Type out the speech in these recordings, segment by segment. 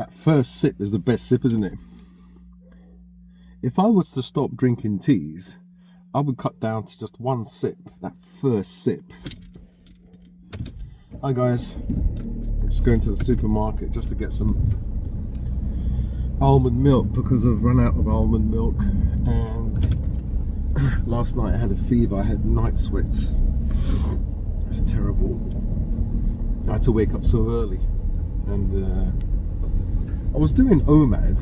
that first sip is the best sip, isn't it? If I was to stop drinking teas, I would cut down to just one sip, that first sip. Hi guys, I'm just going to the supermarket just to get some almond milk because I've run out of almond milk, and last night I had a fever, I had night sweats. It's terrible. I had to wake up so early, and I was doing OMAD,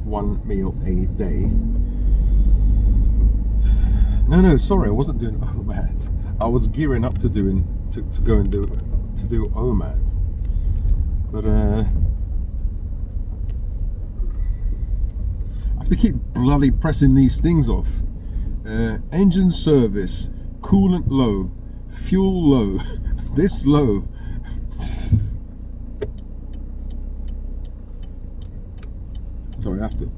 1 meal a day. No, sorry, I wasn't doing OMAD. I was gearing up to go and do OMAD, but I have to keep bloody pressing these things off. Engine service, coolant low, fuel low, this low. Sorry, I have to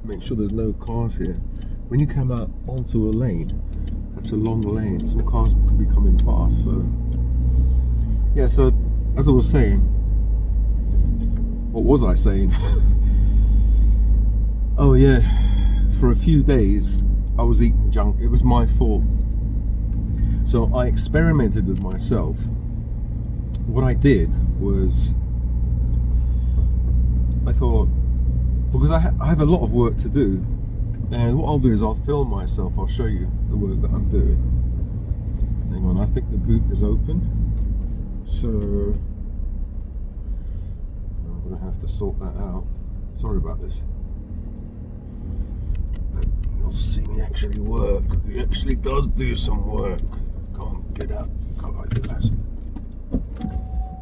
make sure there's no cars here. When you come out onto a lane, that's a long lane, some cars could be coming fast. So yeah, so as I was saying, what was I saying? Oh yeah, for a few days I was eating junk. It was my fault. So I experimented with myself. What I did was, I thought, because I have a lot of work to do, and what I'll do is I'll film myself, I'll show you the work that I'm doing. Hang on, I think the boot is open, so I'm gonna have to sort that out. Sorry about this. You'll see me actually work. He actually does do some work. Go on, get out. Come on, you bastard.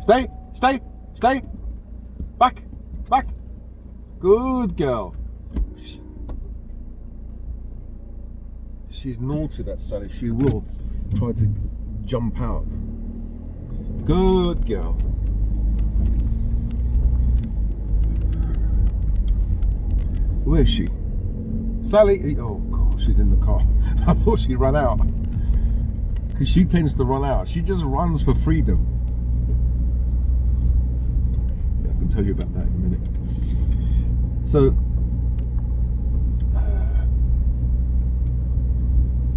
Stay! Back! Good girl. She's naughty, that Sally. She will try to jump out. Good girl. Where is she? Sally? Oh God, she's in the car. I thought she ran out. Because she tends to run out. She just runs for freedom. Yeah, I can tell you about that in a minute. So,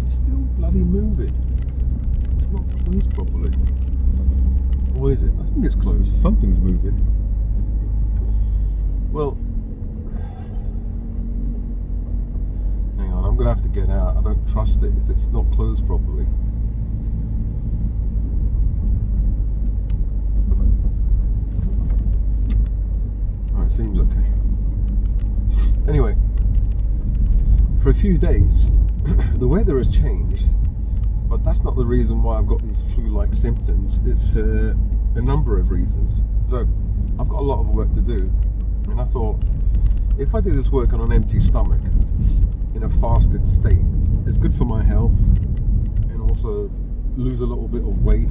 it's still bloody moving. It's not closed properly. Or is it? I think it's closed. Something's moving. Well, hang on, I'm going to have to get out. I don't trust it if it's not closed properly. It seems okay. Anyway, for a few days the weather has changed, but that's not the reason why I've got these flu-like symptoms. It's a number of reasons. So I've got a lot of work to do, and I thought, if I do this work on an empty stomach in a fasted state, it's good for my health, and also lose a little bit of weight,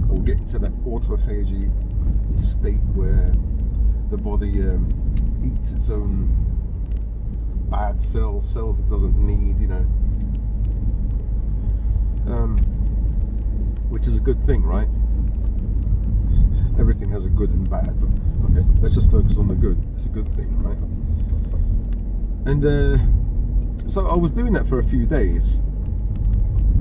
or get into that autophagy state where the body eats its own bad cells it doesn't need, you know, which is a good thing, right? Everything has a good and bad, but okay, let's just focus on the good. It's a good thing, right? And so I was doing that for a few days.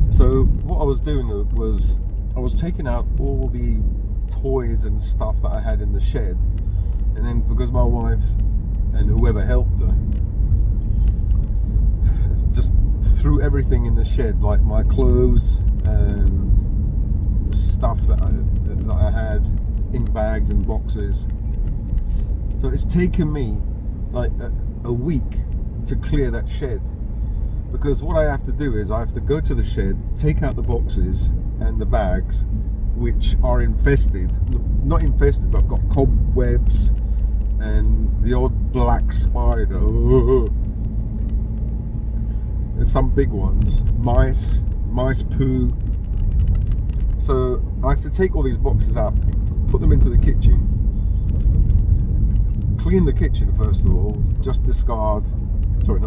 So what I was doing was I was taking out all the toys and stuff that I had in the shed. And then, because my wife and whoever helped her just threw everything in the shed, like my clothes, stuff that I had in bags and boxes. So it's taken me like a week to clear that shed, because what I have to do is I have to go to the shed, take out the boxes and the bags, which are infested, not infested, but I've got cobwebs and the odd black spider, and some big ones, mice poo. So I have to take all these boxes out, put them into the kitchen, clean the kitchen first of all, just not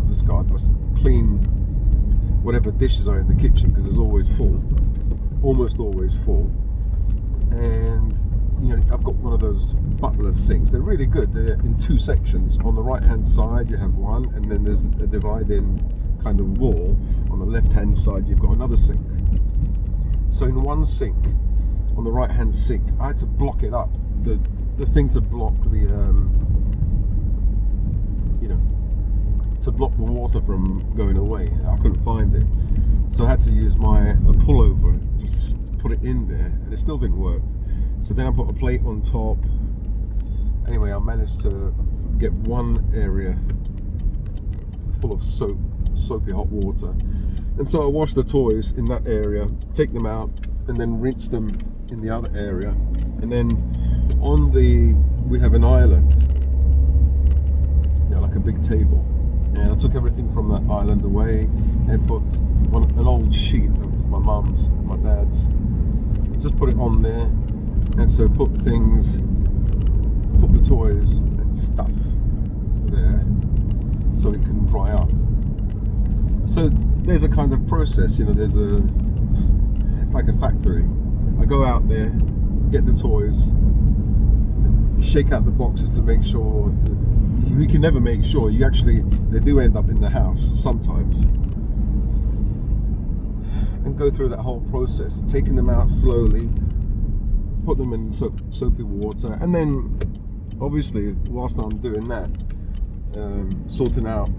discard, but clean whatever dishes are in the kitchen, because there's always full, almost always full. And I've got one of those butler sinks. They're really good. They're in two sections. On the right hand side you have one, and then there's a dividing kind of wall. On the left hand side you've got another sink. So in one sink, on the right hand sink, I had to block it up. The thing to block the to block the water from going away. I couldn't find it, so I had to use a pullover to put it in there, and it still didn't work. So then I put a plate on top. Anyway, I managed to get one area full of soapy hot water, and so I washed the toys in that area, take them out, and then rinse them in the other area. And then we have an island, like a big table, and I took everything from that island away and put an old sheet of my mum's, my dad's, just put it on there, and so put the toys and stuff there so it can dry up. So there's a kind of process, it's like a factory. I go out there, get the toys, shake out the boxes to make sure. You can never make sure. They do end up in the house sometimes. And go through that whole process, taking them out slowly, put them in soapy water, and then obviously whilst I'm doing that, sorting out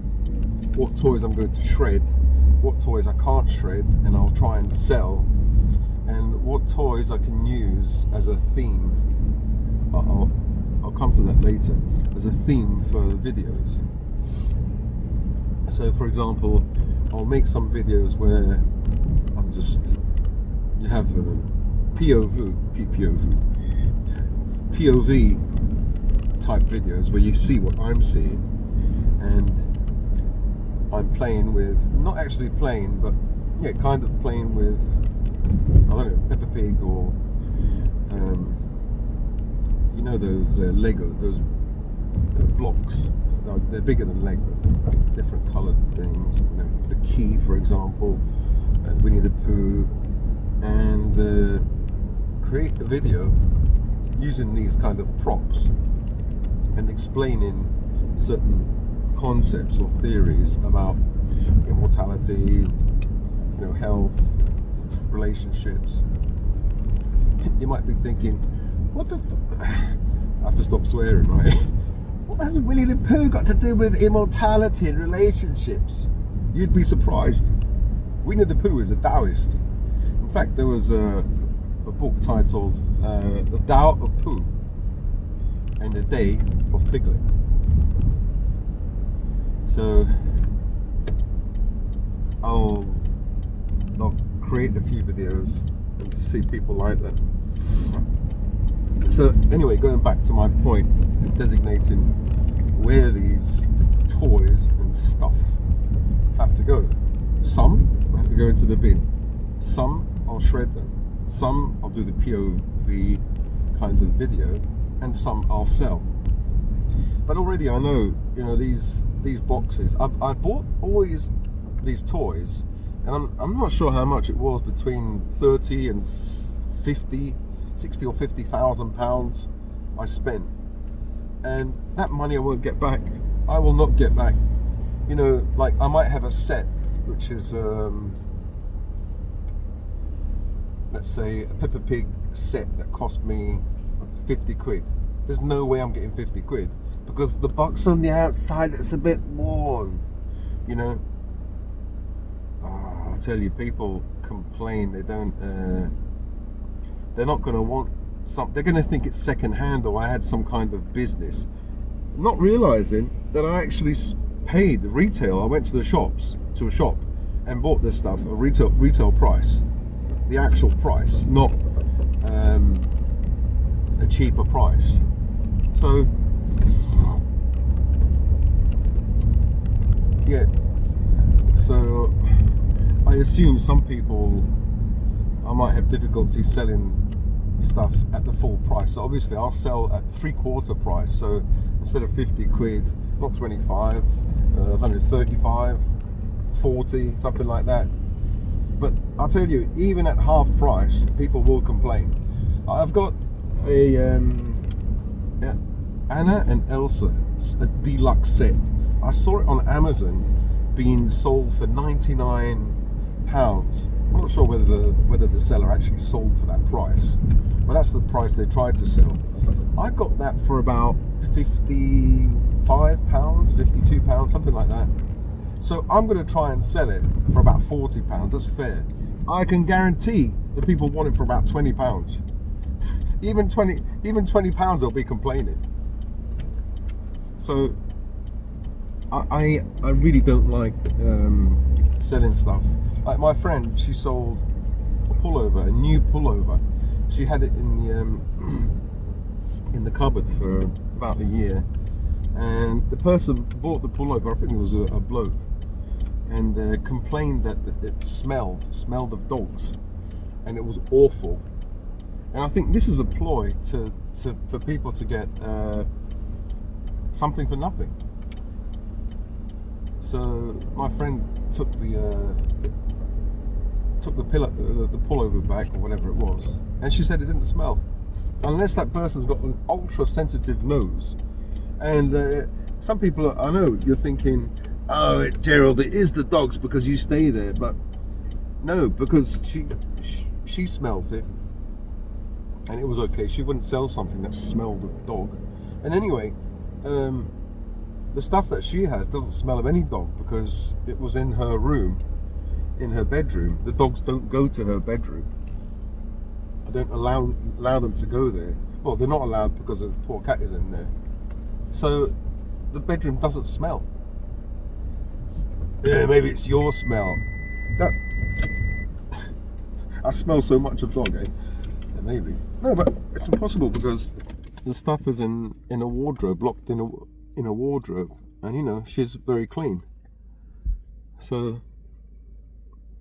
what toys I'm going to shred, what toys I can't shred and I'll try and sell, and what toys I can use as a theme. I'll come to that later, as a theme for videos. So for example, I'll make some videos where you have POV type videos where you see what I'm seeing, and I'm playing with, not actually playing, but kind of playing with, I don't know, Peppa Pig, or those Lego, those blocks. They're bigger than Lego, different coloured things. The key, for example, Winnie the Pooh, and create a video using these kind of props and explaining certain concepts or theories about immortality, health, relationships. You might be thinking, what the I have to stop swearing, right? What has Winnie the Pooh got to do with immortality and relationships? You'd be surprised. Winnie the Pooh is a Taoist. In fact, there was a book titled The Tao of Pooh and the Day of Piglet. So I'll create a few videos and see if people like that. So anyway, going back to my point, designating where these toys and stuff have to go. Some have to go into the bin. Some I'll shred them. Some I'll do the POV kind of video, and some I'll sell. But already I know, these boxes. I bought all these toys, and I'm not sure how much it was, between 30 and 50, 60 or 50,000 pounds I spent, and that money I won't get back. I will not get back. Like I might have a set which is let's say a Peppa Pig set that cost me 50 quid. There's no way I'm getting 50 quid because the box on the outside is a bit worn, I'll tell you, people complain. They're not going to want they're going to think it's second hand, or I had some kind of business, not realizing that I actually paid the retail. I went to a shop and bought this stuff at retail price, the actual price, not a cheaper price. So so I assume some people, I might have difficulty selling stuff at the full price. So obviously I'll sell at 3/4 price. So instead of 50 quid, not 25, I don't know, 35, 40, something like that. But I'll tell you, even at half price, people will complain. I've got a yeah, Anna and Elsa a deluxe set. I saw it on Amazon being sold for £99. I'm not sure whether the seller actually sold for that price, but that's the price they tried to sell. I got that for about £55, £52, something like that. So I'm going to try and sell it for about £40. That's fair. I can guarantee the people want it for about £20. Even £20 they'll be complaining. So I really don't like selling stuff. Like my friend, she sold a pullover, a new pullover. She had it in the cupboard for about a year, and the person bought the pullover. I think it was a bloke, and complained that it smelled of dogs, and it was awful. And I think this is a ploy for people to get something for nothing. So my friend took the pullover back, or whatever it was, and she said it didn't smell, unless that person's got an ultra sensitive nose. And some people, I know you're thinking, oh, Gerald, it is the dogs because you stay there, but no, because she smelled it and it was okay. She wouldn't sell something that smelled of dog. And anyway, the stuff that she has doesn't smell of any dog because it was in her room, in her bedroom. The dogs don't go to her bedroom. I don't allow them to go there. Well, they're not allowed because the poor cat is in there. So the bedroom doesn't smell. Yeah, maybe it's your smell. I smell so much of dog, eh? Yeah, maybe. No, but it's impossible because the stuff is in a wardrobe, locked in a wardrobe, and you know, she's very clean. So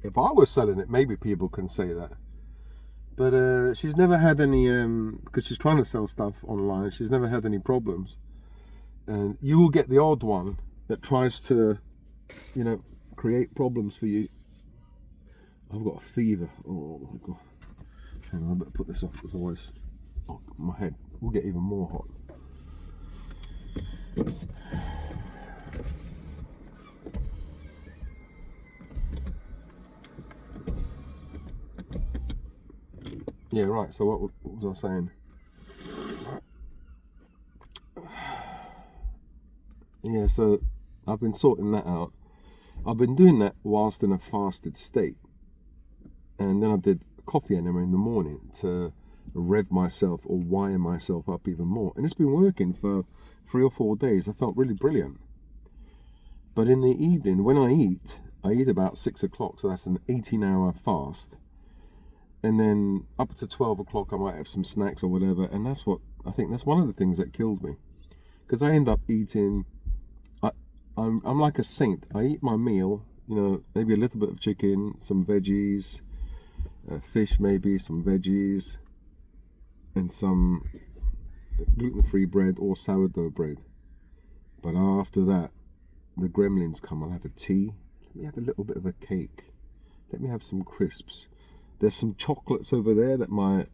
if I was selling it, maybe people can say that. But she's never had any, because she's trying to sell stuff online, she's never had any problems. And you will get the odd one that tries to, you know, create problems for you. I've got a fever. Oh my God. Hang on, I better put this off, otherwise my head will get even more hot. Yeah, right, so what was I saying? Yeah, so I've been sorting that out. I've been doing that whilst in a fasted state. And then I did a coffee enema in the morning to rev myself or wire myself up even more. And it's been working for 3 or 4 days. I felt really brilliant. But in the evening, when I eat about 6 o'clock, so that's an 18-hour fast. And then up to 12 o'clock, I might have some snacks or whatever. And that's one of the things that killed me. Because I end up eating, I'm like a saint. I eat my meal, you know, maybe a little bit of chicken, some veggies, fish maybe, some veggies, and some gluten-free bread or sourdough bread. But after that, the gremlins come. I'll have a tea. Let me have a little bit of a cake. Let me have some crisps. There's some chocolates over there that my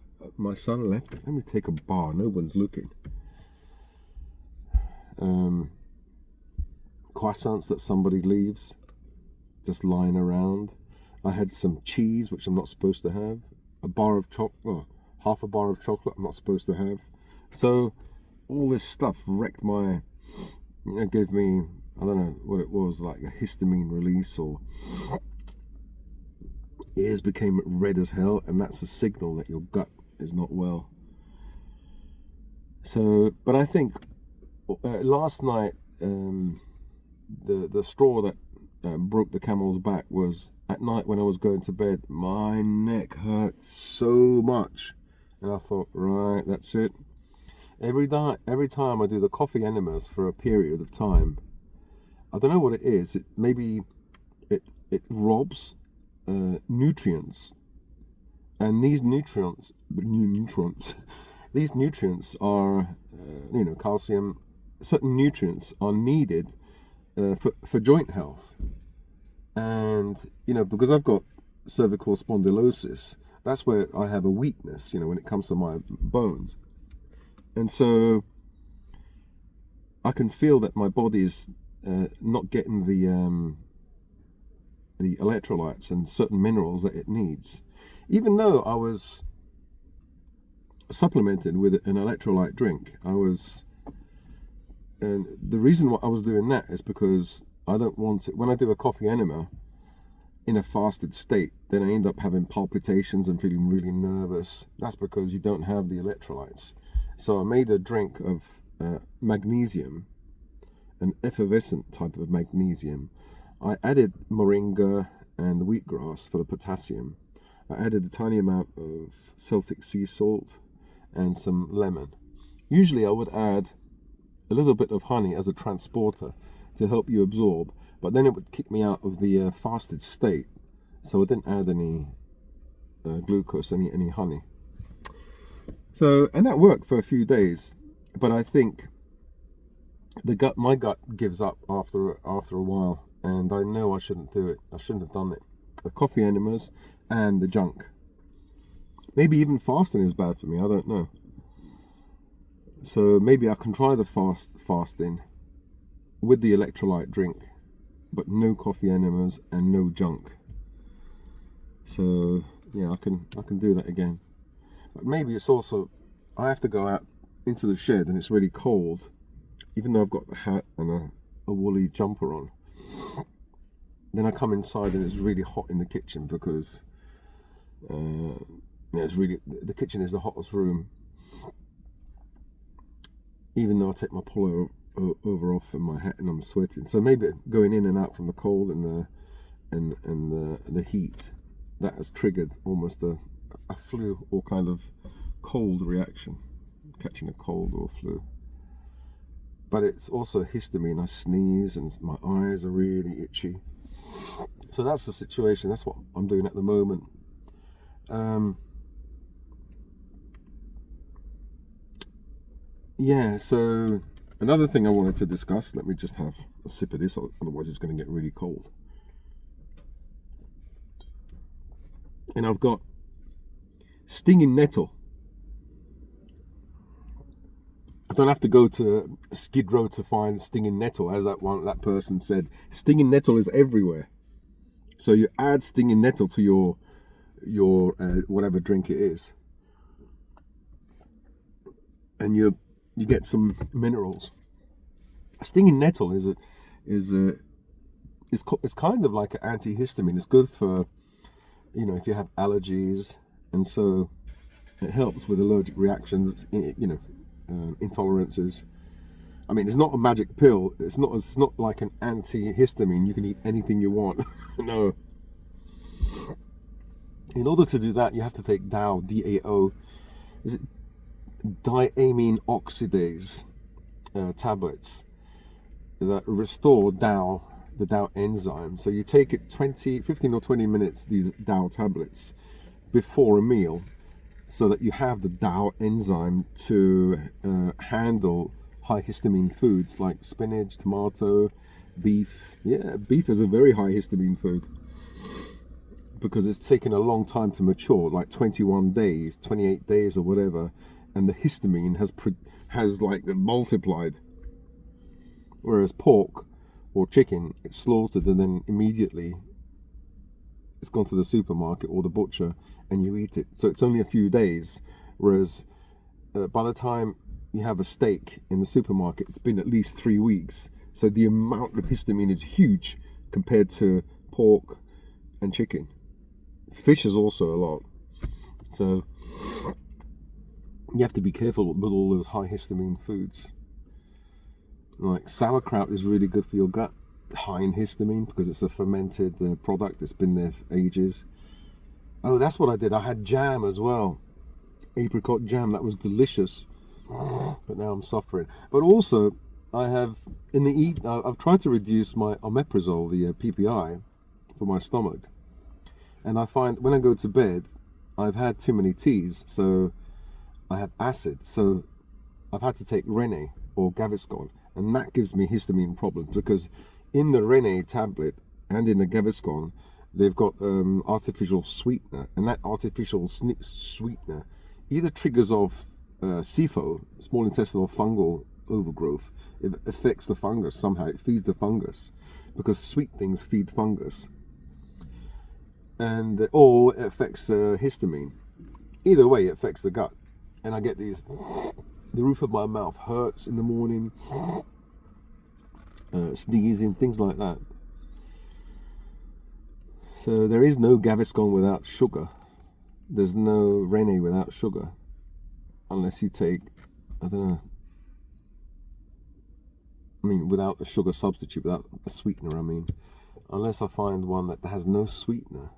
son left. Let me take a bar. No one's looking. Croissants that somebody leaves just lying around. I had some cheese, which I'm not supposed to have. A bar of half a bar of chocolate I'm not supposed to have. So all this stuff wrecked my, gave me, I don't know what it was, like a histamine release, or ears became red as hell, and that's a signal that your gut is not well. So, but I think last night, the straw that broke the camel's back was at night when I was going to bed. My neck hurt so much, and I thought, right, that's it. Every time I do the coffee enemas for a period of time, I don't know what it is. Maybe it robs nutrients, and these nutrients are calcium. Certain nutrients are needed for joint health, and because I've got cervical spondylosis, that's where I have a weakness when it comes to my bones. And so I can feel that my body is not getting the electrolytes and certain minerals that it needs. Even though I was supplemented with an electrolyte drink, and the reason why I was doing that is because I don't want it, when I do a coffee enema in a fasted state, then I end up having palpitations and feeling really nervous. That's because you don't have the electrolytes. So I made a drink of magnesium, an effervescent type of magnesium. I added moringa and wheatgrass for the potassium. I added a tiny amount of Celtic sea salt and some lemon. Usually I would add a little bit of honey as a transporter to help you absorb, but then it would kick me out of the fasted state, so I didn't add any glucose, any honey. So, and that worked for a few days, but I think my gut gives up after a while, and I know I shouldn't do it. I shouldn't have done it. The coffee enemas and the junk. Maybe even fasting is bad for me. I don't know. So maybe I can try the fasting with the electrolyte drink, but no coffee enemas and no junk. So yeah, I can do that again. But maybe it's also, I have to go out into the shed and it's really cold, even though I've got the hat and a woolly jumper on. Then I come inside and it's really hot in the kitchen because it's really, the kitchen is the hottest room. Even though I take my pullover over off and my hat and I'm sweating, so maybe going in and out from the cold and the heat, that has triggered almost a flu or kind of cold reaction, catching a cold or flu. But it's also histamine. I sneeze and my eyes are really itchy. So that's the situation. That's what I'm doing at the moment. Yeah, so another thing I wanted to discuss, let me just have a sip of this, otherwise it's going to get really cold. And I've got stinging nettle. I don't have to go to Skid Row to find stinging nettle, as that person said. Stinging nettle is everywhere. So you add stinging nettle to your whatever drink it is, and you get some minerals. Stinging nettle is kind of like an antihistamine. It's good for, if you have allergies, and so it helps with allergic reactions, intolerances. I mean, it's not a magic pill. It's not like an antihistamine. You can eat anything you want. No. In order to do that, you have to take DAO, DAO. Is it diamine oxidase tablets that restore DAO, the DAO enzyme. So you take it 15 or 20 minutes, these DAO tablets, before a meal, so that you have the DAO enzyme to handle high histamine foods like spinach, tomato, beef. Yeah, beef is a very high histamine food because it's taken a long time to mature, like 21 days, 28 days or whatever, and the histamine has like multiplied. Whereas pork or chicken, it's slaughtered and then immediately it's gone to the supermarket or the butcher and you eat it. So it's only a few days. Whereas by the time you have a steak in the supermarket, it's been at least 3 weeks. So the amount of histamine is huge compared to pork and chicken. Fish is also a lot. So you have to be careful with all those high histamine foods. Like sauerkraut is really good for your gut, high in histamine because it's a fermented product. It's been there for ages. Oh, that's what I did. I had jam as well, apricot jam. That was delicious, but now I'm suffering. But also, I've tried to reduce my omeprazole, the PPI, for my stomach, and I find when I go to bed, I've had too many teas, so I have acid. So I've had to take Rene or Gaviscon. And that gives me histamine problems because in the Rene tablet and in the Gaviscon, they've got artificial sweetener, and that artificial sweetener either triggers off SIFO, small intestinal fungal overgrowth. It affects the fungus somehow. It feeds the fungus because sweet things feed fungus, and or it affects histamine. Either way, it affects the gut, and I get these. The roof of my mouth hurts in the morning, sneezing, things like that. So there is no Gaviscon without sugar. There's no Rene without sugar, unless you take, I don't know. I mean, without a sugar substitute, without a sweetener. I mean, unless I find one that has no sweetener.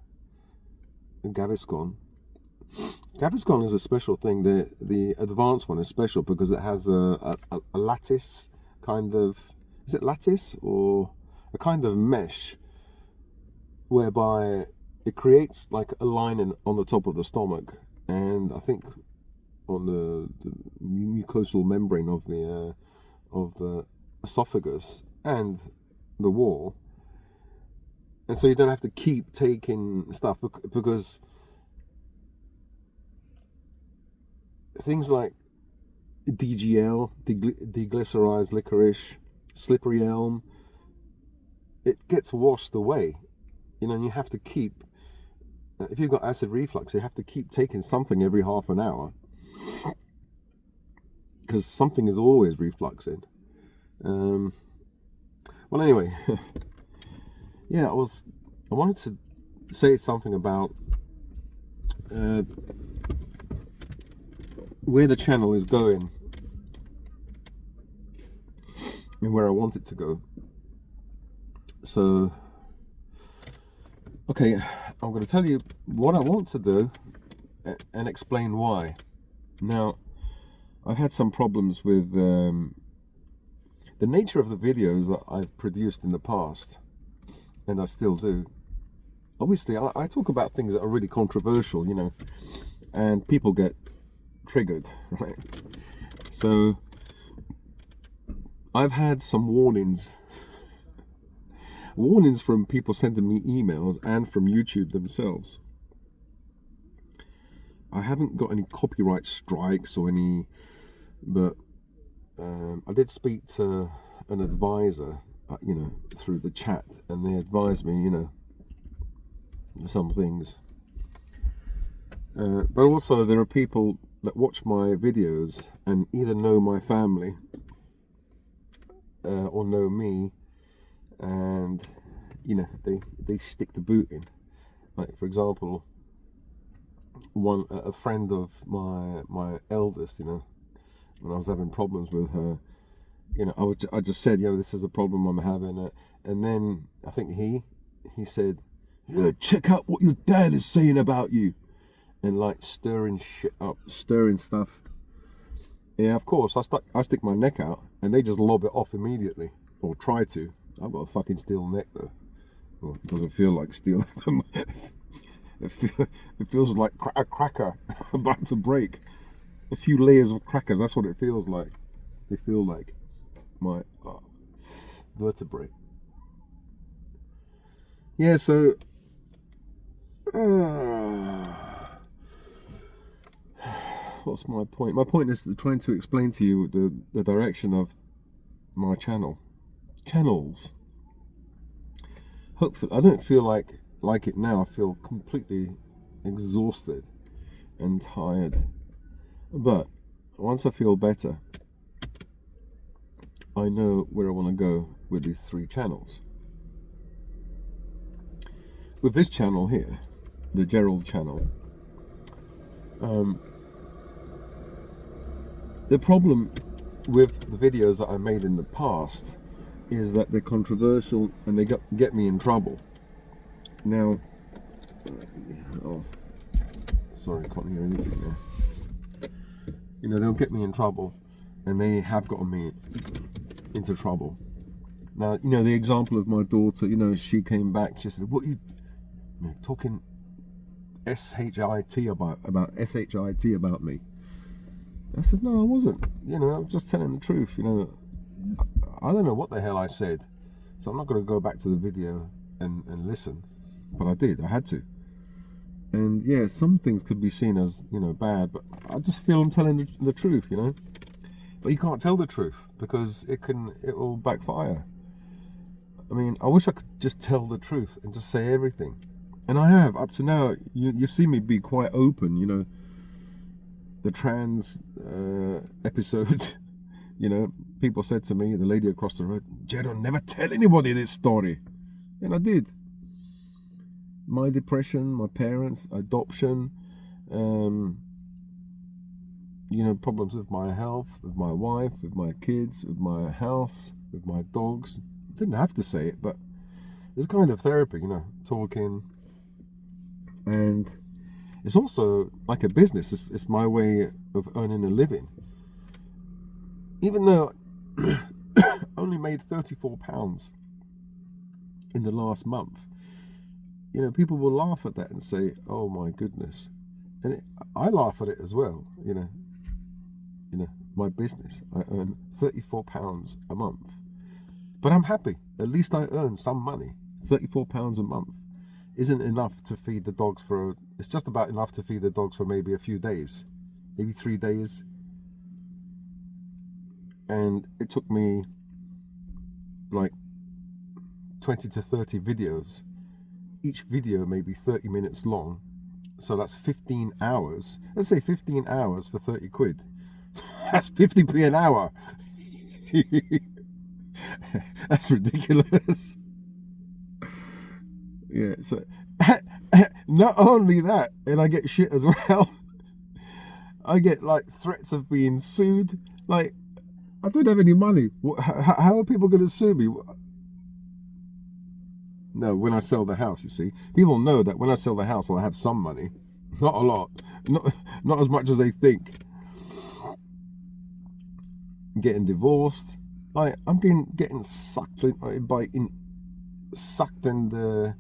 Gaviscon. Gaviscon is a special thing. The advanced one is special because it has a lattice kind of. Is it lattice or a kind of mesh, whereby it creates like a lining on the top of the stomach, and I think on the mucosal membrane of the esophagus and the wall, and so you don't have to keep taking stuff because things like DGL, deglycerized licorice, slippery elm, it gets washed away, you know, and you have to keep, if you've got acid reflux, you have to keep taking something every half an hour because something is always refluxing. Well, anyway, yeah, I wanted to say something about where the channel is going and where I want it to go. So, okay, I'm going to tell you what I want to do and explain why. Now, I've had some problems with the nature of the videos that I've produced in the past, and I still do. Obviously, I talk about things that are really controversial, you know, and people get triggered, right? So I've had some warnings from people sending me emails and from YouTube themselves. I haven't got any copyright strikes or any, but I did speak to an advisor, you know, through the chat, and they advised me, you know, some things. But also there are people that watch my videos and either know my family or know me, and you know, they stick the boot in. Like, for example, a friend of my eldest, you know, when I was having problems with her, you know, I just said, you know, this is a problem I'm having, and then I think he said, yeah, check out what your dad is saying about you, and like stirring shit up, stirring stuff. Yeah, of course, I stick my neck out, and they just lob it off immediately, or try to. I've got a fucking steel neck though. Well, it doesn't feel like steel. It feels like a cracker about to break. A few layers of crackers, that's what it feels like. They feel like my vertebrae. Yeah, so what's my point? My point is trying to explain to you the direction of my channels. Hopefully, I don't feel like it now. I feel completely exhausted and tired. But once I feel better, I know where I want to go with these 3 channels. With this channel here, the Gerald channel, the problem with the videos that I made in the past is that they're controversial and they get me in trouble. Now, oh, sorry, I can't hear anything there. You know, they'll get me in trouble, and they have gotten me into trouble. Now, you know, the example of my daughter, you know, she came back, she said, what you know, talking shit about me? I said, no, I wasn't. You know, I was just telling the truth. You know, I don't know what the hell I said, so I'm not going to go back to the video and listen. But I did. I had to. And yeah, some things could be seen as, bad, but I just feel I'm telling the truth, But you can't tell the truth because it will backfire. I mean, I wish I could just tell the truth and just say everything. And I have, up to now. You've seen me be quite open, the trans episode, people said to me, the lady across the road, Jero, never tell anybody this story. And I did. My depression, my parents, adoption, problems with my health, with my wife, with my kids, with my house, with my dogs. I didn't have to say it, but it's kind of therapy, talking. And it's also like a business. It's my way of earning a living. Even though I only made £34 in the last month, people will laugh at that and say, oh my goodness. And I laugh at it as well, my business. I earn £34 a month. But I'm happy. At least I earn some money. £34 a month isn't enough to feed the dogs it's just about enough to feed the dogs for maybe a few days, maybe 3 days. And it took me like 20 to 30 videos. Each video may be 30 minutes long. So that's 15 hours. Let's say 15 hours for 30 quid. That's 50p an hour. That's ridiculous. Yeah, so not only that, and I get shit as well. I get like threats of being sued. Like, I don't have any money. How are people going to sue me? No, when I sell the house, you see. People know that when I sell the house, I'll have some money. Not a lot. Not as much as they think. Getting divorced. Like, I'm getting sucked sucked and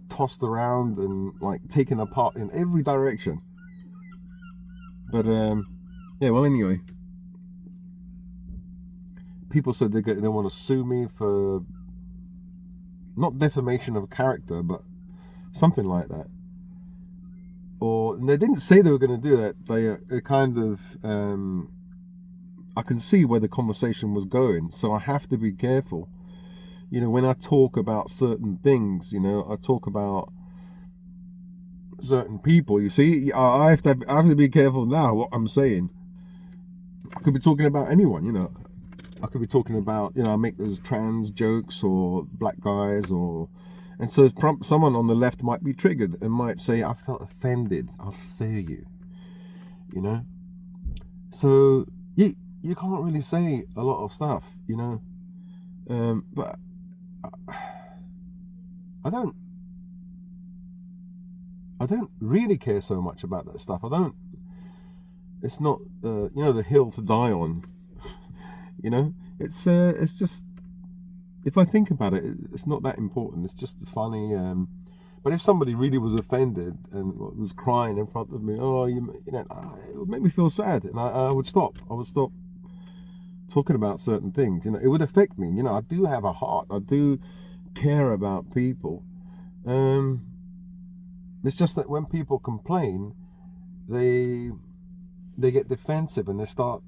tossed around and like taken apart in every direction. But yeah, well, anyway, people said they want to sue me for not defamation of character, but something like that. Or they didn't say they were going to do that. They kind of I can see where the conversation was going, so I have to be careful. When I talk about certain things, I talk about certain people. You see, I have to be careful now what I'm saying. I could be talking about anyone, I could be talking about, I make those trans jokes or black guys and so someone on the left might be triggered and might say, I felt offended. I'll sue you, So you can't really say a lot of stuff, but I don't really care so much about that stuff. It's not, the hill to die on. It's just, if I think about it, it's not that important. It's just funny. But if somebody really was offended and was crying in front of me, it would make me feel sad, and I would stop. I would stop talking about certain things. It would affect me. I do have a heart. I do care about people. It's just that when people complain, they get defensive and they start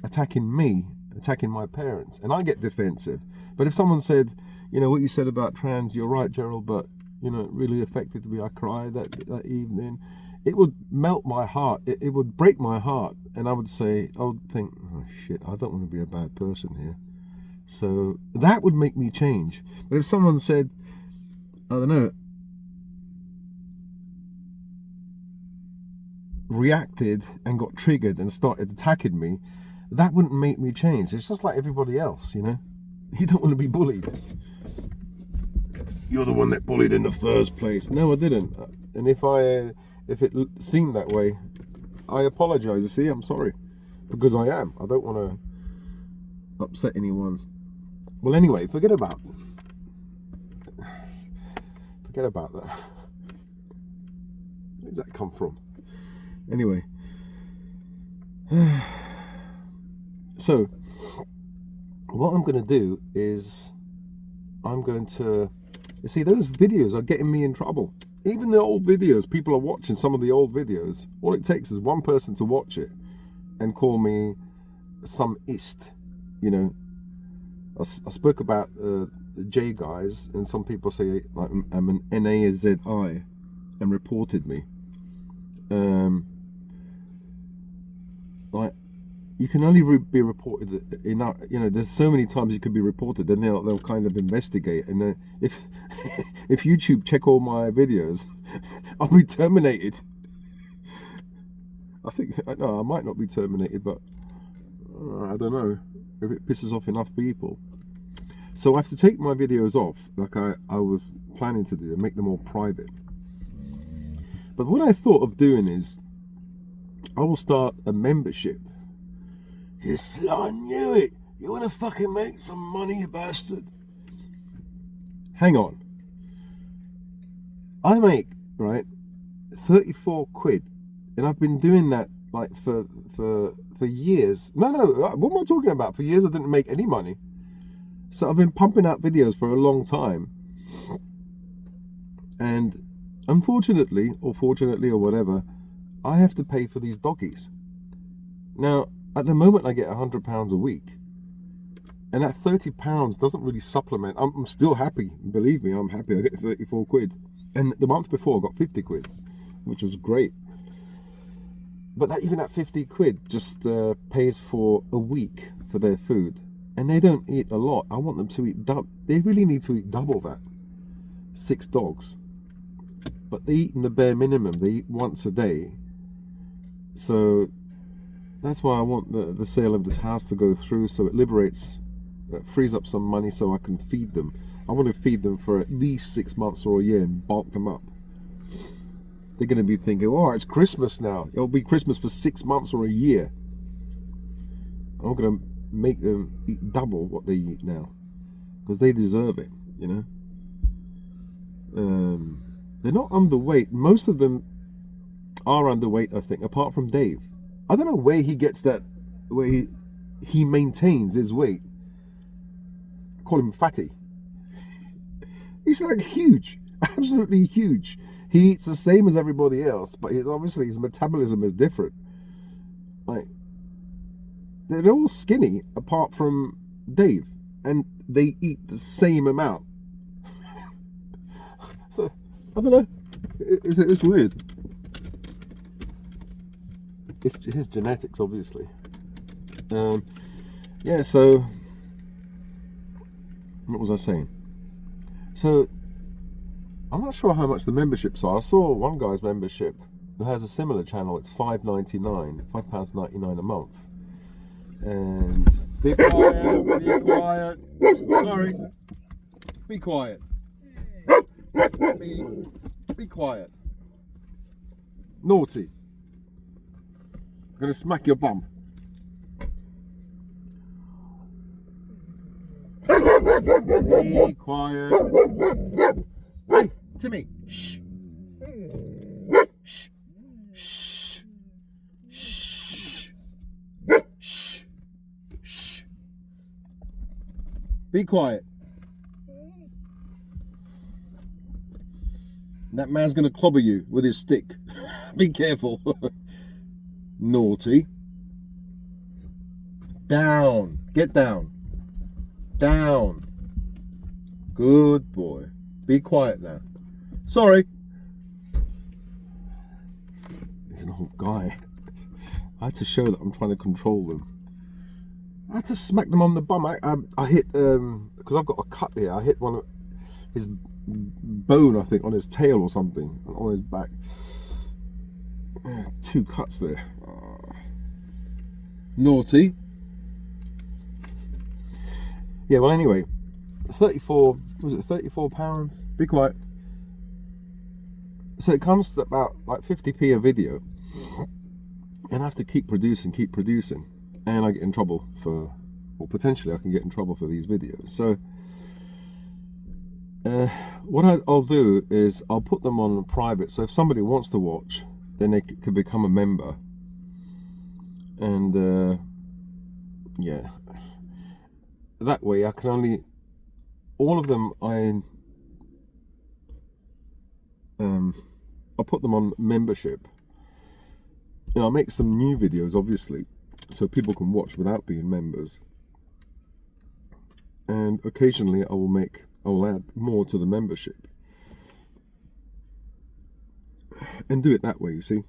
attacking me, attacking my parents, and I get defensive. But if someone said, what you said about trans, you're right, Gerald, but it really affected me. I cried that evening. It would melt my heart. It would break my heart, and I would think, oh shit, I don't want to be a bad person here. So that would make me change. But if someone said, I don't know, reacted and got triggered and started attacking me, that wouldn't make me change. It's just like everybody else, You don't want to be bullied. You're the one that bullied in the first place. No, I didn't. And if it seemed that way, I apologize. You see, I'm sorry, because I am. I don't want to upset anyone. Well, anyway, forget about that. Where did that come from? Anyway, so what I'm going to do is I'm going to You see, those videos are getting me in trouble. Even the old videos, people are watching some of the old videos. All it takes is one person to watch it and call me some ist. You know, I spoke about the J guys, and some people say like, I'm an NAZI and reported me. Like, you can only be reported in, you know, there's so many times you could be reported, then they'll kind of investigate, and then if if YouTube check all my videos, I'll be terminated. I think, no, I might not be terminated, but I don't know if it pisses off enough people. So I have to take my videos off, like I was planning to do, and make them all private. But what I thought of doing is, I will start a membership. Yes, I knew it. You want to fucking make some money, you bastard? Hang on. I make, right, 34 quid. And I've been doing that like for years. No, what am I talking about? For years I didn't make any money. So I've been pumping out videos for a long time. And unfortunately, or fortunately, or whatever, I have to pay for these doggies. Now, at the moment I get £100 a week. And that £30 doesn't really supplement. I'm still happy. Believe me, I'm happy. I get 34 quid. And the month before I got 50 quid, which was great. But even that 50 quid just pays for a week for their food. And they don't eat a lot. I want them to eat they really need to eat double that. 6 dogs. But they eat in the bare minimum. They eat once a day. So that's why I want the sale of this house to go through, so it liberates, frees up some money so I can feed them. I want to feed them for at least 6 months or a year and bulk them up. They're going to be thinking, oh, it's Christmas now. It'll be Christmas for 6 months or a year. I'm going to make them eat double what they eat now, because they deserve it, you know. They're not underweight. Most of them are underweight, I think, apart from Dave. I don't know where he gets that, where he maintains his weight. I call him fatty. He's like huge, absolutely huge. He eats the same as everybody else, but obviously his metabolism is different. Like, they're all skinny apart from Dave, and they eat the same amount. So I don't know. It's weird. It's his genetics, obviously. Yeah. So what was I saying? So I'm not sure how much the memberships are. I saw one guy's membership who has a similar channel. It's £5.99 a month. And be quiet. Sorry. Be quiet. Be quiet. Naughty. I'm gonna smack your bum. Be quiet. Hey, Timmy. Shh. Shh. Shh. Shh. Shh. Shh. Be quiet. That man's gonna clobber you with his stick. Be careful. Naughty. Down. Get down. Down. Good boy. Be quiet now. Sorry. He's an old guy. I had to show that I'm trying to control them. I had to smack them on the bum. I hit, because I've got a cut here. I hit one of his bone, I think, on his tail or something, on his back. 2 cuts there. Naughty. Yeah, well, anyway, 34, was it £34? Be quiet. So it comes to about like 50p a video, and I have to keep producing, and I get in trouble for, or potentially I can get in trouble for these videos. So what I'll do is I'll put them on private, so if somebody wants to watch, then they could become a member. And yeah, that way I can only, all of them, I'll put them on membership. I'll make some new videos, obviously, so people can watch without being members. And occasionally I will add more to the membership. And do it that way, you see.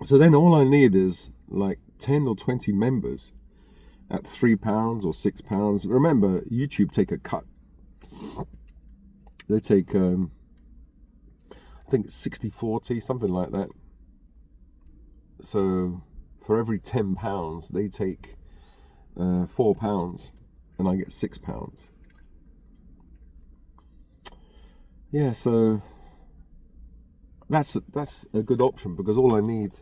So then all I need is like 10 or 20 members at £3 or £6. Remember, YouTube take a cut. They take, I think it's 60-40, something like that. So for every £10, they take £4, and I get £6. Yeah, so that's a good option, because all I need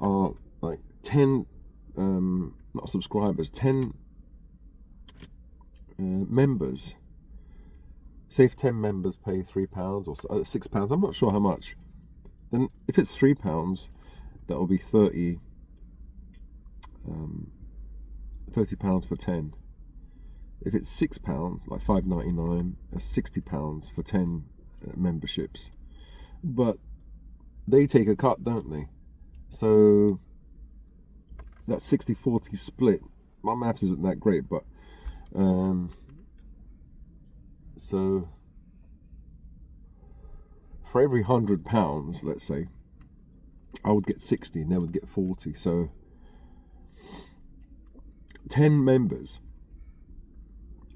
are like 10, not subscribers, 10 members. Say if 10 members pay £3 or £6, I'm not sure how much. Then if it's £3, that will be £30 for 10. If it's £6, like £5.99, that's £60 for 10 memberships. But they take a cut, don't they? So that 60-40 split, my maths isn't that great, but so for every £100, let's say, I would get 60 and they would get 40. So 10 members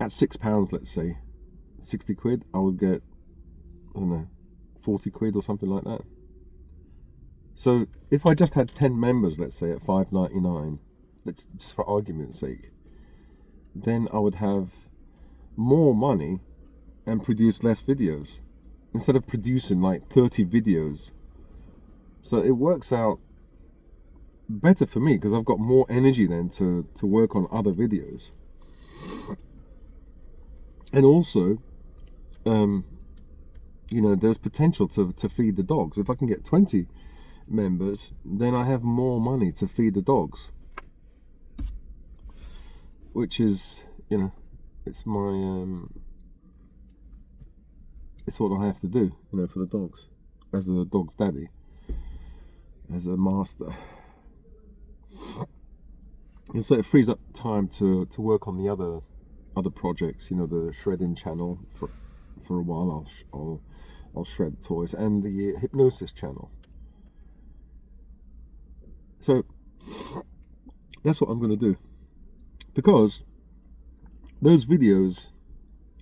at £6, let's say, 60 quid, I would get, I don't know, 40 quid or something like that. So if I just had 10 members, let's say, at £5.99, just for argument's sake, then I would have more money and produce less videos instead of producing like 30 videos. So it works out better for me, because I've got more energy then to work on other videos. And also, there's potential to feed the dogs. If I can get 20 members, then I have more money to feed the dogs, which is, it's my it's what I have to do, for the dogs, as the dog's daddy, as a master. And so it frees up time to work on the other projects, the shredding channel. For a while I'll shred toys, and the hypnosis channel. So that's what I'm going to do, because those videos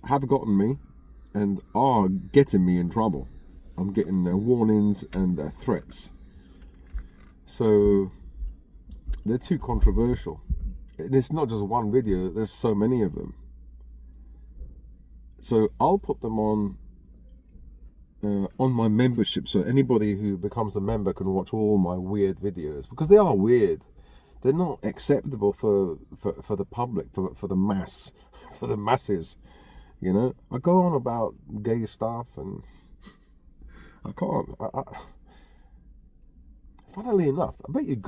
have gotten me and are getting me in trouble. I'm getting warnings and threats. So they're too controversial. And it's not just one video, there's so many of them. So I'll put them on my membership, so anybody who becomes a member can watch all my weird videos, because they are weird. They're not acceptable for the public, for the mass, for the masses. I go on about gay stuff, and I can't. Funnily enough, I bet you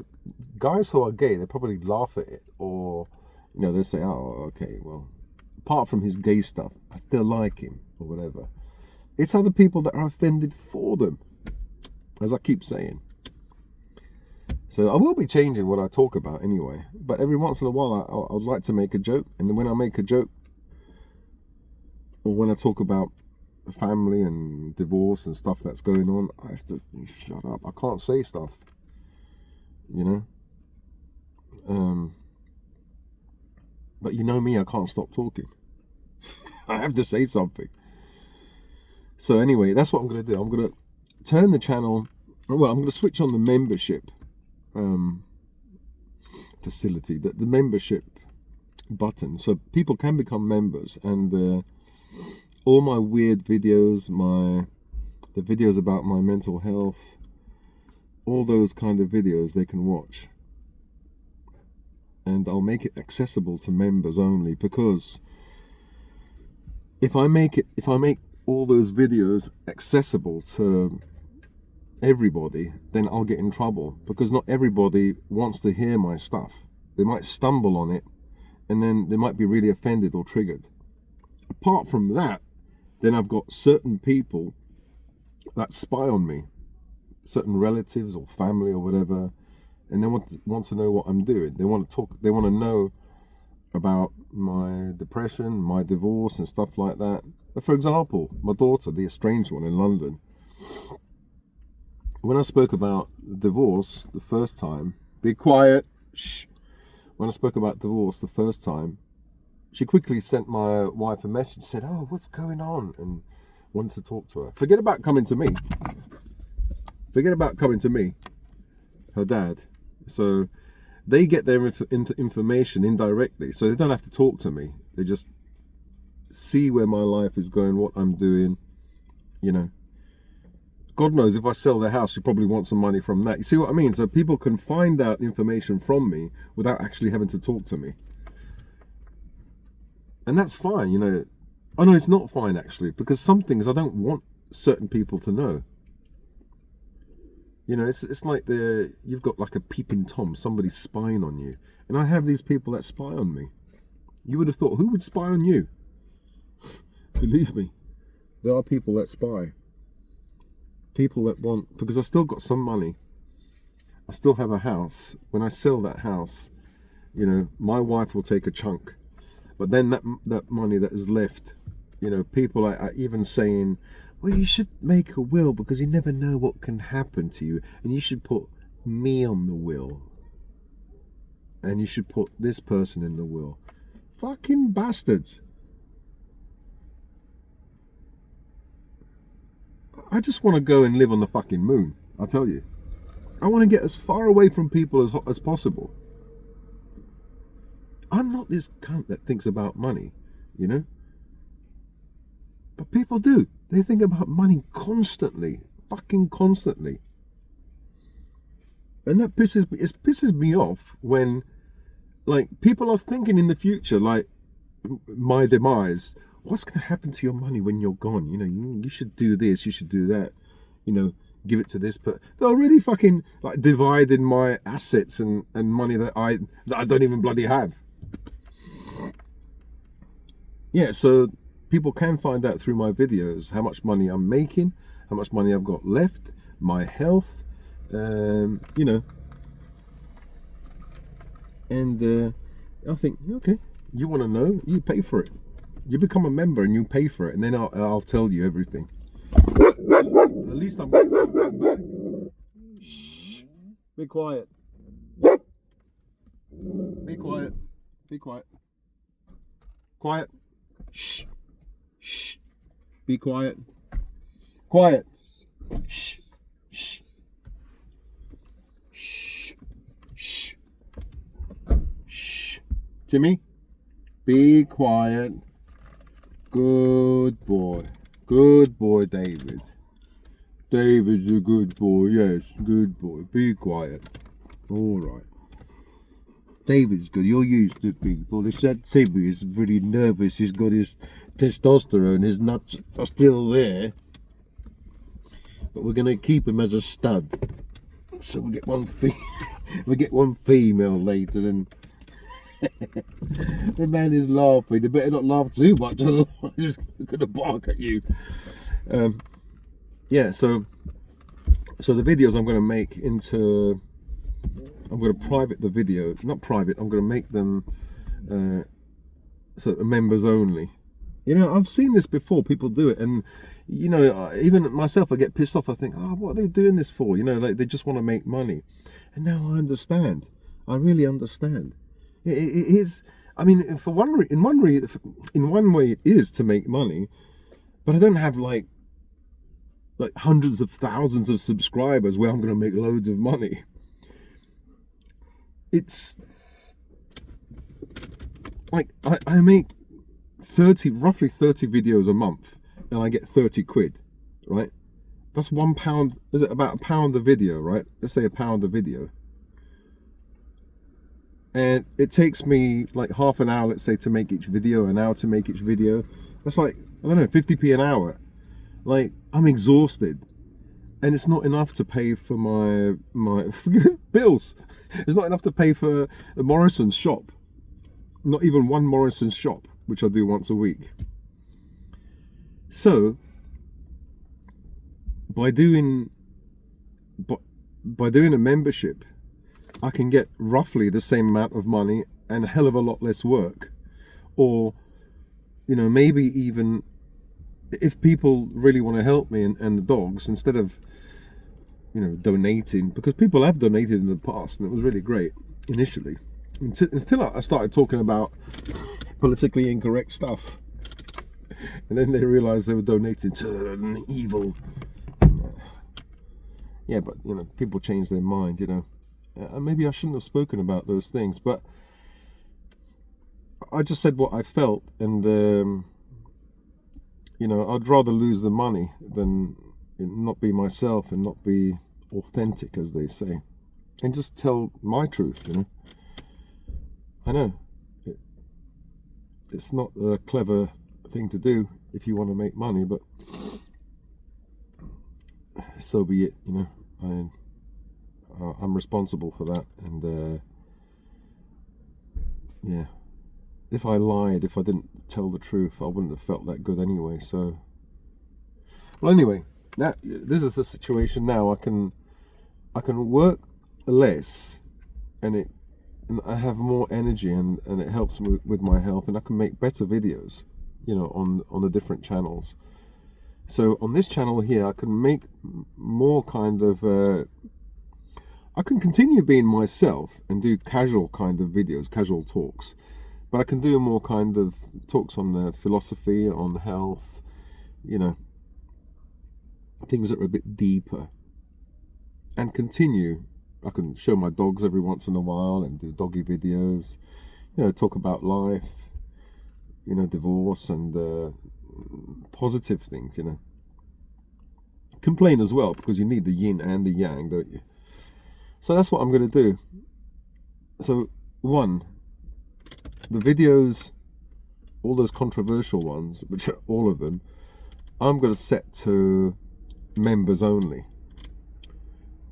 guys who are gay, they probably laugh at it, or they say, "Oh, okay, well, apart from his gay stuff, I still like him," or whatever. It's other people that are offended for them, as I keep saying. So I will be changing what I talk about anyway, but every once in a while I would like to make a joke, and then when I make a joke, or when I talk about family and divorce and stuff that's going on, I have to shut up. I can't say stuff, but me, I can't stop talking. I have to say something. So anyway, that's what I'm going to do. I'm going to turn the channel, well, I'm going to switch on the membership facility, the membership button, so people can become members, and all my weird videos, the videos about my mental health, all those kind of videos they can watch. And I'll make it accessible to members only, because if I make all those videos accessible to everybody, then I'll get in trouble, because not everybody wants to hear my stuff. They might stumble on it, and then they might be really offended or triggered. Apart from that, then I've got certain people that spy on me, certain relatives or family or whatever, and they want to know what I'm doing. They want to talk. They want to know about my depression, my divorce, and stuff like that. But for example, my daughter, the estranged one in London, when I spoke about divorce the first time, be quiet, shh. When I spoke about divorce the first time, she quickly sent my wife a message, said, "Oh, what's going on?" and wanted to talk to her. Forget about coming to me. Forget about coming to me, her dad. So they get their information indirectly, so they don't have to talk to me. They just see where my life is going, what I'm doing, you know. God knows, if I sell their house, you probably want some money from that. You see what I mean? So people can find out information from me without actually having to talk to me. And that's fine, you know. Oh no, it's not fine actually, because some things I don't want certain people to know. You know, it's like you've got like a peeping Tom, somebody spying on you. And I have these people that spy on me. You would have thought, who would spy on you? Believe me, there are people that spy. People that want, because I still got some money. I still have a house. When I sell that house, you know, my wife will take a chunk. But then that money that is left, you know, people are even saying, well, you should make a will because you never know what can happen to you. And you should put me on the will. And you should put this person in the will. Fucking bastards. I just want to go and live on the fucking moon, I'll tell you. I want to get as far away from people as possible. I'm not this cunt that thinks about money, you know? But people do. They think about money constantly, fucking constantly. And that pisses me off when, like, people are thinking in the future, like, my demise. What's going to happen to your money when you're gone? You know, you should do this, you should do that. You know, give it to this. But they're already fucking, like, dividing my assets and money that I don't even bloody have. Yeah, so people can find out through my videos how much money I'm making, how much money I've got left, my health, you know. And I think, okay, you want to know, you pay for it. You become a member and you pay for it, and then I'll tell you everything. At least I'm back. Shh. Be quiet. Be quiet. Be quiet. Quiet. Shh. Shh. Be quiet. Quiet. Shh. Shh. Shh. Shh. Shh. Timmy, be quiet. Good boy. Good boy, David. David's a good boy. Yes, good boy. Be quiet. All right. David's good. You're used to people. It's that Timmy is really nervous. He's got his testosterone. His nuts are still there. But we're going to keep him as a stud. So we get one female later, and the man is laughing. They better not laugh too much, otherwise he's going to bark at you. Yeah, so the videos I'm going to make into, I'm going to private the video, not private, I'm going to make them so members only. You know, I've seen this before, people do it, and you know, even myself, I get pissed off. I think, oh, what are they doing this for? You know, like they just want to make money. And now I understand. I really understand. It is. I mean, in one way, it is to make money, but I don't have like hundreds of thousands of subscribers where I'm going to make loads of money. It's like I make roughly 30 videos a month, and I get 30 quid, right? That's £1. Is it about £1 a video, right? Let's say £1 a video. And it takes me like half an hour, let's say, to make each video, an hour to make each video. That's like, I don't know, 50p an hour. Like, I'm exhausted. And it's not enough to pay for my bills. It's not enough to pay for a Morrison's shop. Not even one Morrison's shop, which I do once a week. So, by doing by doing a membership, I can get roughly the same amount of money and a hell of a lot less work. Or, maybe even if people really want to help me and the dogs, instead of, donating, because people have donated in the past and it was really great initially, until I started talking about politically incorrect stuff. And then they realized they were donating to an evil. Yeah, but people change their mind. Maybe I shouldn't have spoken about those things, but I just said what I felt, and I'd rather lose the money than not be myself and not be authentic, as they say, and just tell my truth. I know it's not a clever thing to do if you want to make money, but so be it. I'm responsible for that, and yeah, if I lied, if I didn't tell the truth, I wouldn't have felt that good anyway. So, well, anyway, this is the situation now. I can work less, and I have more energy, and it helps me with my health, and I can make better videos, on the different channels. So on this channel here, I can make more kind of, I can continue being myself and do casual kind of videos, casual talks, but I can do more kind of talks on philosophy, on health, things that are a bit deeper, and continue. I can show my dogs every once in a while and do doggy videos, talk about life, divorce and positive things, Complain as well, because you need the yin and the yang, don't you? So that's what I'm going to do. So, one, the videos, all those controversial ones, which are all of them, I'm going to set to members only.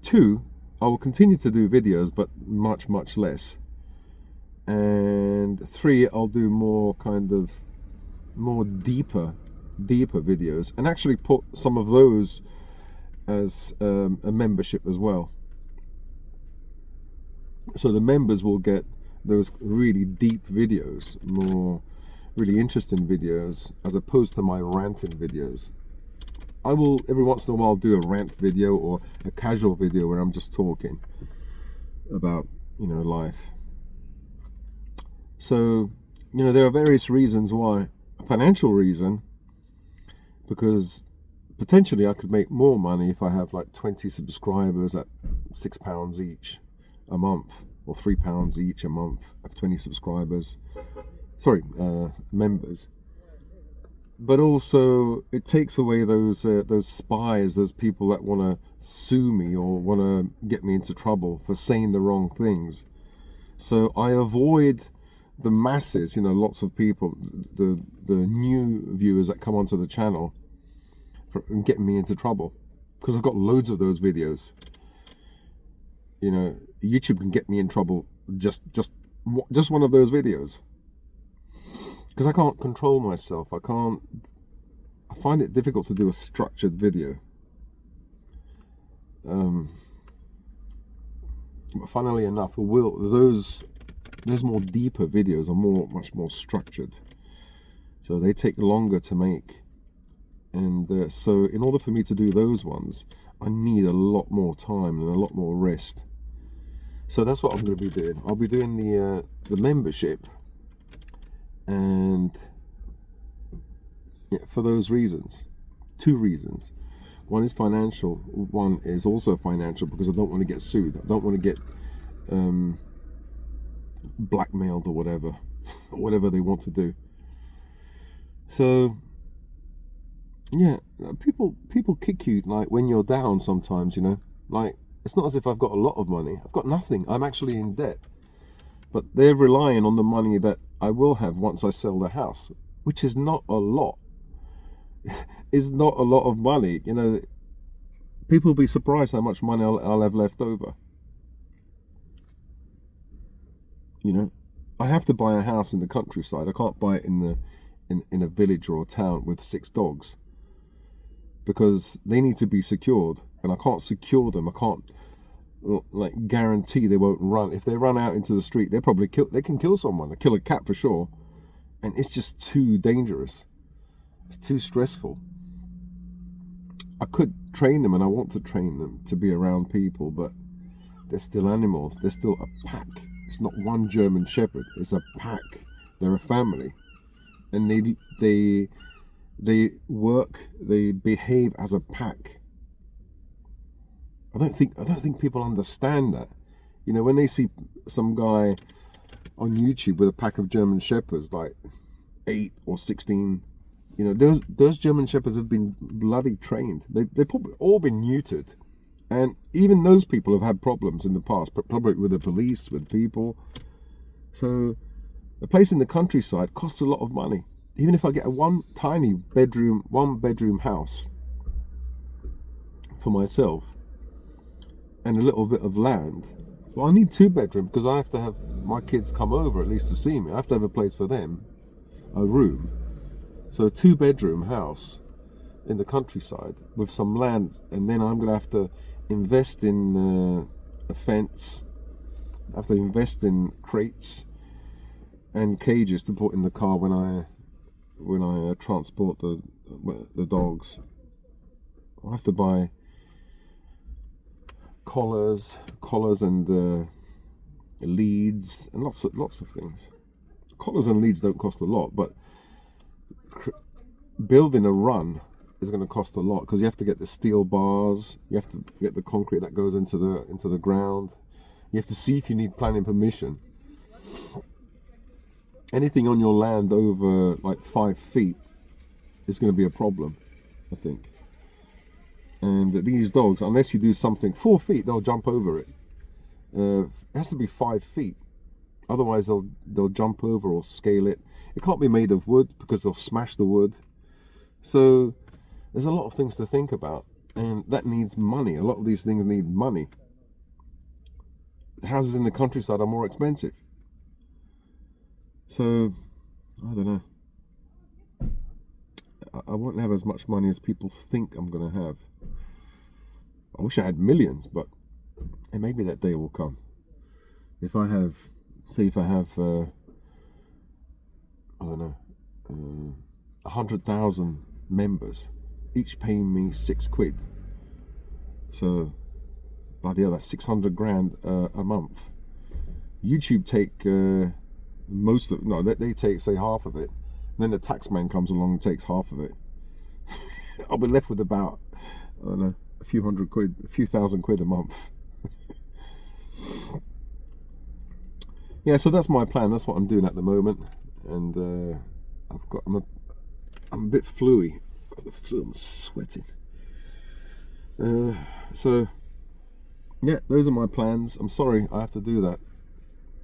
Two, I will continue to do videos, but much, much less. And three, I'll do more deeper videos, and actually put some of those as a membership as well. So the members will get those really deep videos, more really interesting videos, as opposed to my ranting videos. I will every once in a while do a rant video or a casual video where I'm just talking about, life. So, there are various reasons why. A financial reason, because potentially I could make more money if I have like 20 subscribers at £6 each a month, or £3 each a month of 20 subscribers. Members. But also, it takes away those spies, those people that want to sue me or want to get me into trouble for saying the wrong things. So I avoid the masses, lots of people, the new viewers that come onto the channel, and getting me into trouble, because I've got loads of those videos. YouTube can get me in trouble just one of those videos, because I can't control myself. I find it difficult to do a structured video. But funnily enough, those more deeper videos are much more structured, so they take longer to make. And so in order for me to do those ones, I need a lot more time and a lot more rest. So that's what I'm going to be doing. I'll be doing the membership, and for those reasons, two reasons. One is financial. One is also financial because I don't want to get sued. I don't want to get blackmailed or whatever they want to do. So yeah, people kick you like when you're down sometimes, like it's not as if I've got a lot of money. I've got nothing. I'm actually in debt, but they're relying on the money that I will have once I sell the house, which is not a lot. Is not a lot of money. People will be surprised how much money I'll have left over. I have to buy a house in the countryside. I can't buy it in a village or a town with 6 dogs, because they need to be secured, and I can't secure them. I can't like guarantee they won't run. If they run out into the street, they can kill someone. They kill a cat for sure, and it's just too dangerous. It's too stressful. I could train them, and I want to train them to be around people, but they're still animals. They're still a pack. It's not one German Shepherd. It's a pack. They're a family, and they work. They behave as a pack. I don't think people understand that. You know, when they see some guy on YouTube with a pack of German Shepherds, like 8 or 16, you know, those German Shepherds have been bloody trained. They've probably all been neutered. And even those people have had problems in the past, probably with the police, with people. So a place in the countryside costs a lot of money. Even if I get a one bedroom house for myself and a little bit of land, well, I need 2 bedrooms because I have to have my kids come over at least to see me. I have to have a place for them, a room. So a 2 bedroom house in the countryside with some land, and then I'm going to have to invest in a fence. I have to invest in crates and cages to put in the car when I transport the dogs. I have to buy collars and leads and lots of things. Collars and leads don't cost a lot, but building a run is going to cost a lot because you have to get the steel bars, you have to get the concrete that goes into the ground. You have to see if you need planning permission. Anything on your land over like 5 feet is going to be a problem, I think. And these dogs, unless you do something 4 feet, they'll jump over it. It has to be 5 feet, otherwise they'll jump over or scale it. It can't be made of wood because they'll smash the wood. So there's a lot of things to think about, and that needs money. A lot of these things need money. Houses in the countryside are more expensive. So I don't know. I won't have as much money as people think I'm going to have. I wish I had millions, but and maybe that day will come. If I have, I don't know, 100,000 members, each paying me £6. So, bloody hell, that's 600 grand a month. YouTube take they take, say, half of it. Then the tax man comes along and takes half of it. I'll be left with about, I don't know, a few thousand quid a month. Yeah, so that's my plan. That's what I'm doing at the moment, and I'm a bit fluey. Got the flu. I'm sweating. So yeah, those are my plans. I'm sorry I have to do that,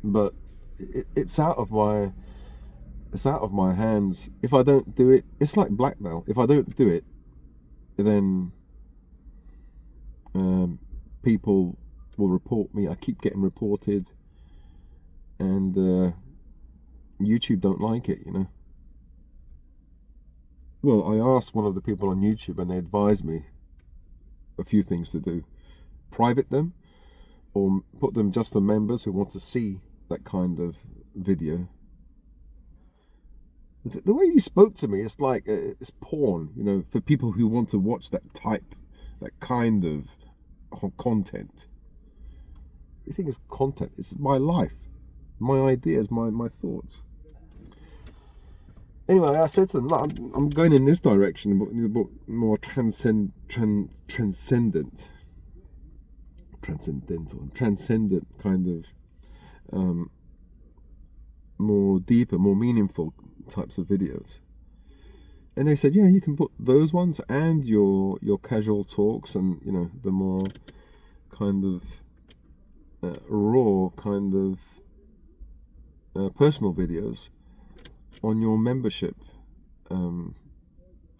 but it's out of my hands. If I don't do it, it's like blackmail. If I don't do it, then people will report me. I keep getting reported, and YouTube don't like it, you know. Well, I asked one of the people on YouTube, and they advised me a few things to do. Private them, or put them just for members who want to see that kind of video. The way he spoke to me, it's like it's porn, you know, for people who want to watch that kind of content. You think it's content? It's my life, my ideas, my thoughts. Anyway, I said to them, I'm going in this direction, but more transcendent kind of more deeper, more meaningful types of videos. And they said, yeah, you can put those ones and your casual talks, and you know, the more kind of raw kind of personal videos on your membership,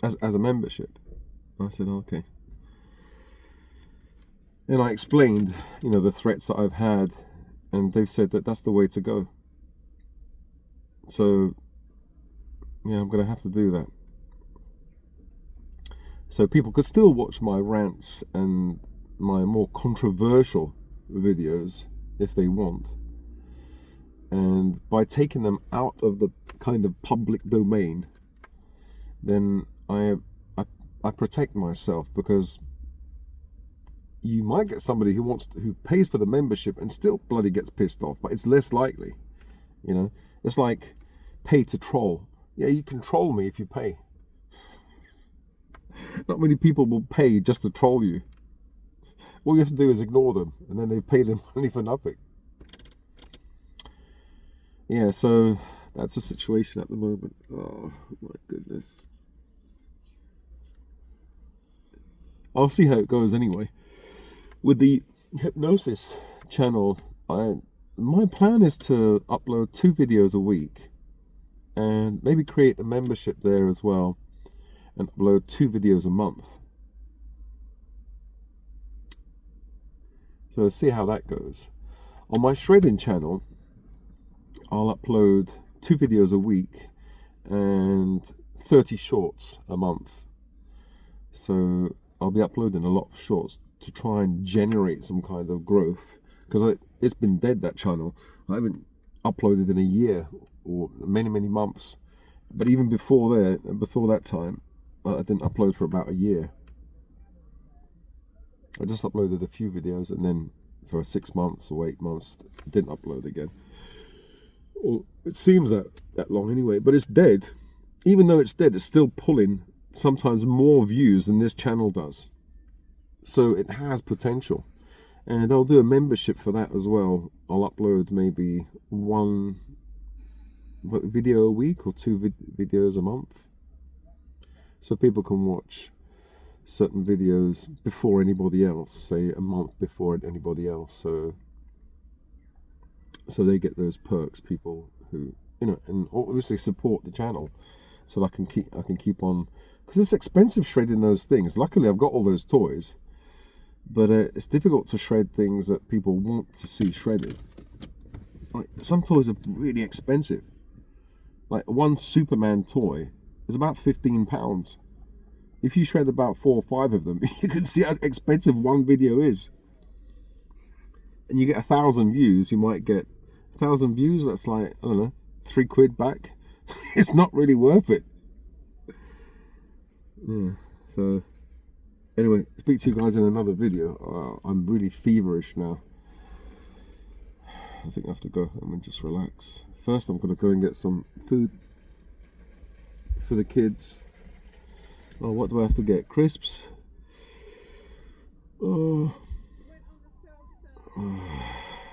as a membership. I said, okay. And I explained, you know, the threats that I've had, and they've said that that's the way to go. So yeah, I'm going to have to do that. So people could still watch my rants and my more controversial videos if they want. And by taking them out of the kind of public domain, then I protect myself, because you might get somebody who pays for the membership and still bloody gets pissed off, but it's less likely. You know, it's like pay to troll. Yeah, you can troll me if you pay. Not many people will pay just to troll you. All you have to do is ignore them, and then they've paid them money for nothing. Yeah, so that's the situation at the moment. Oh my goodness. I'll see how it goes anyway. With the hypnosis channel, my plan is to upload 2 videos a week, and maybe create a membership there as well, and upload 2 videos a month. So see how that goes. On my shredding channel, I'll upload 2 videos a week and 30 shorts a month. So I'll be uploading a lot of shorts to try and generate some kind of growth, because it's been dead, that channel. I haven't uploaded in a year or many months. But even before that time, I didn't upload for about a year. I just uploaded a few videos, and then for 6 months or 8 months didn't upload again. Well, it seems that long anyway, but it's dead. Even though it's dead, it's still pulling sometimes more views than this channel does. So it has potential. And I'll do a membership for that as well. I'll upload maybe 1 video a week or 2 videos a month, so people can watch certain videos before anybody else, say a month before anybody else, so they get those perks, people who, you know, and obviously support the channel, so that I can keep on, because it's expensive shredding those things. Luckily I've got all those toys, but it's difficult to shred things that people want to see shredded. Like, some toys are really expensive. Like, one Superman toy is about £15. If you shred about 4 or 5 of them, you can see how expensive one video is. And you get 1,000 views, you might get 1,000 views, that's like, I don't know, £3 back. It's not really worth it. Yeah, so anyway, speak to you guys in another video. I'm really feverish now. I think I have to go and just relax. First, I'm going to go and get some food for the kids. Oh, what do I have to get? Crisps?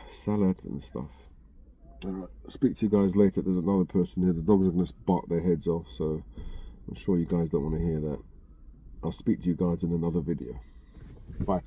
Salad and stuff. Alright, I'll speak to you guys later. There's another person here. The dogs are going to bark their heads off, so I'm sure you guys don't want to hear that. I'll speak to you guys in another video. Bye.